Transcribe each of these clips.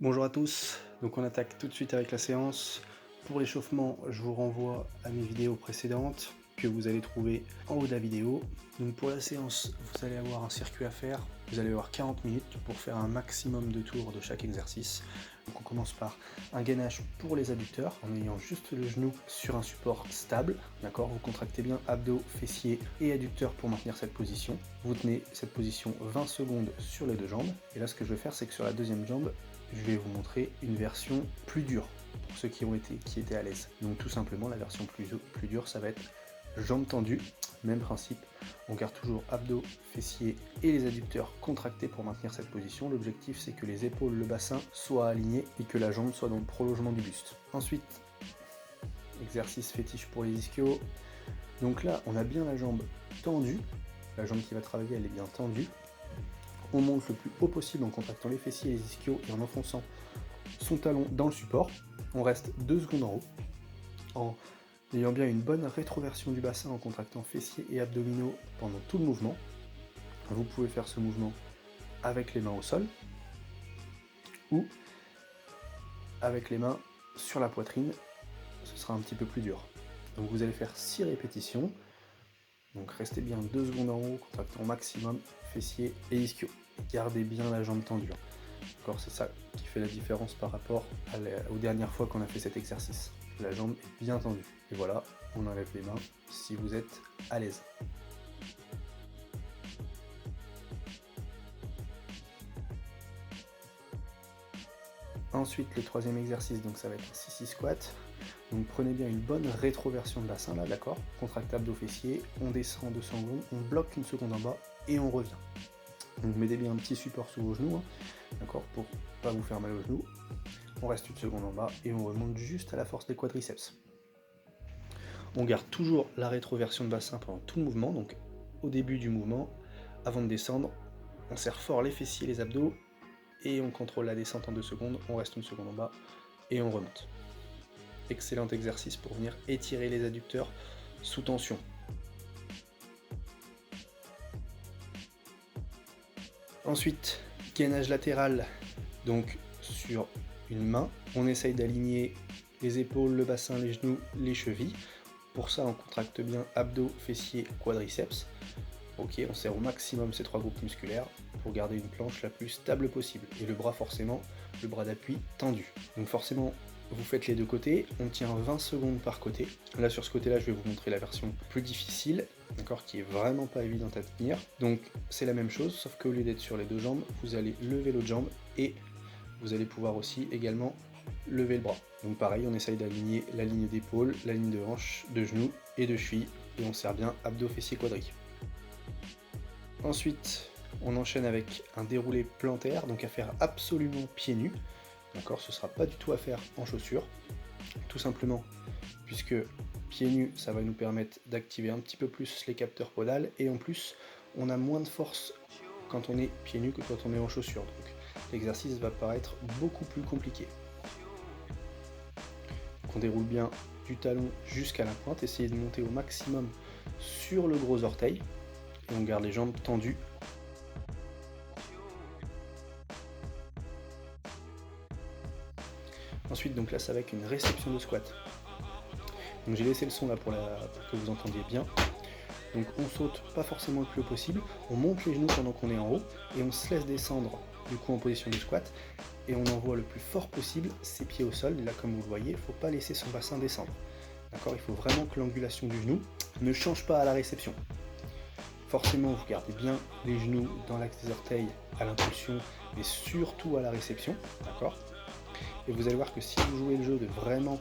Bonjour à tous, donc on attaque tout de suite avec la séance. Pour l'échauffement, je vous renvoie à mes vidéos précédentes que vous allez trouver en haut de la vidéo. Donc pour la séance, vous allez avoir un circuit à faire, vous allez avoir 40 minutes pour faire un maximum de tours de chaque exercice. Donc on commence par un gainage pour les adducteurs en ayant juste le genou sur un support stable, d'accord. Vous contractez bien abdos, fessiers et adducteurs pour maintenir cette position. Vous tenez cette position 20 secondes sur les deux jambes, et là ce que je vais faire, c'est que sur la deuxième jambe, je vais vous montrer une version plus dure pour ceux qui étaient à l'aise. Donc tout simplement, la version plus dure, ça va être jambes tendues, même principe. On garde toujours abdos, fessiers et les adducteurs contractés pour maintenir cette position. L'objectif, c'est que les épaules, le bassin soient alignés et que la jambe soit dans le prolongement du buste. Ensuite, exercice fétiche pour les ischios. Donc là, on a bien la jambe tendue. La jambe qui va travailler, elle est bien tendue. On monte le plus haut possible en contractant les fessiers et les ischios et en enfonçant son talon dans le support. On reste 2 secondes en haut, en ayant bien une bonne rétroversion du bassin en contractant fessiers et abdominaux pendant tout le mouvement. Vous pouvez faire ce mouvement avec les mains au sol ou avec les mains sur la poitrine, ce sera un petit peu plus dur. Donc vous allez faire 6 répétitions, donc restez bien 2 secondes en haut, contractant au maximum fessiers et ischios. Gardez bien la jambe tendue. D'accord, c'est ça qui fait la différence par rapport aux dernières fois qu'on a fait cet exercice. La jambe est bien tendue. Et voilà, on enlève les mains si vous êtes à l'aise. Ensuite, le troisième exercice, donc ça va être un sissy squat. Donc prenez bien une bonne rétroversion de bassin là, d'accord. Contracte abdos fessiers, on descend 200 secondes, on bloque une seconde en bas et on revient. Donc mettez bien un petit support sous vos genoux, d'accord, pour pas vous faire mal aux genoux. On reste une seconde en bas et on remonte juste à la force des quadriceps. On garde toujours la rétroversion de bassin pendant tout le mouvement, donc au début du mouvement, avant de descendre, on serre fort les fessiers et les abdos et on contrôle la descente en 2 secondes, on reste une seconde en bas et on remonte. Excellent exercice pour venir étirer les adducteurs sous tension. Ensuite, gainage latéral, donc sur une main, on essaye d'aligner les épaules, le bassin, les genoux, les chevilles. Pour ça, on contracte bien abdos, fessiers, quadriceps. Ok, on serre au maximum ces 3 groupes musculaires pour garder une planche la plus stable possible. Et le bras, forcément, le bras d'appui tendu. Donc forcément, vous faites les deux côtés, on tient 20 secondes par côté. Là, sur ce côté-là, je vais vous montrer la version plus difficile, d'accord, qui est vraiment pas évidente à tenir. Donc c'est la même chose, sauf qu'au lieu d'être sur les deux jambes, vous allez lever l'autre jambe et vous allez pouvoir aussi également lever le bras. Donc pareil, on essaye d'aligner la ligne d'épaule, la ligne de hanche, de genoux et de cheville, et on serre bien abdos, fessiers, quadris. Ensuite, on enchaîne avec un déroulé plantaire, donc à faire absolument pieds nus. D'accord, ce sera pas du tout à faire en chaussures, tout simplement puisque pieds nus, ça va nous permettre d'activer un petit peu plus les capteurs podales, et en plus, on a moins de force quand on est pieds nus que quand on est en chaussures. Donc l'exercice va paraître beaucoup plus compliqué. Donc on déroule bien du talon jusqu'à la pointe, essayez de monter au maximum sur le gros orteil, et on garde les jambes tendues. Ensuite, donc là, ça va avec une réception de squat. Donc j'ai laissé le son là pour que vous entendiez bien. Donc on saute pas forcément le plus haut possible, on monte les genoux pendant qu'on est en haut, et on se laisse descendre du coup en position de squat, et on envoie le plus fort possible ses pieds au sol. Et là, comme vous le voyez, il ne faut pas laisser son bassin descendre. D'accord, il faut vraiment que l'angulation du genou ne change pas à la réception. Forcément, vous gardez bien les genoux dans l'axe des orteils à l'impulsion, mais surtout à la réception, d'accord. Et vous allez voir que si vous jouez le jeu de vraiment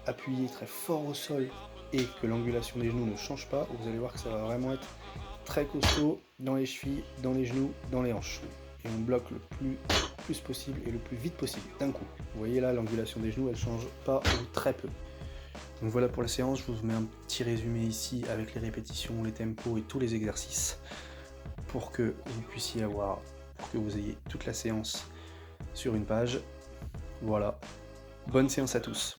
appuyer très fort au sol et que l'angulation des genoux ne change pas, vous allez voir que ça va vraiment être très costaud dans les chevilles, dans les genoux, dans les hanches. Et on bloque le plus possible et le plus vite possible, d'un coup. Vous voyez là, l'angulation des genoux, elle change pas ou très peu. Donc voilà pour la séance, je vous mets un petit résumé ici avec les répétitions, les tempos et tous les exercices pour que vous ayez toute la séance sur une page. Voilà, bonne séance à tous.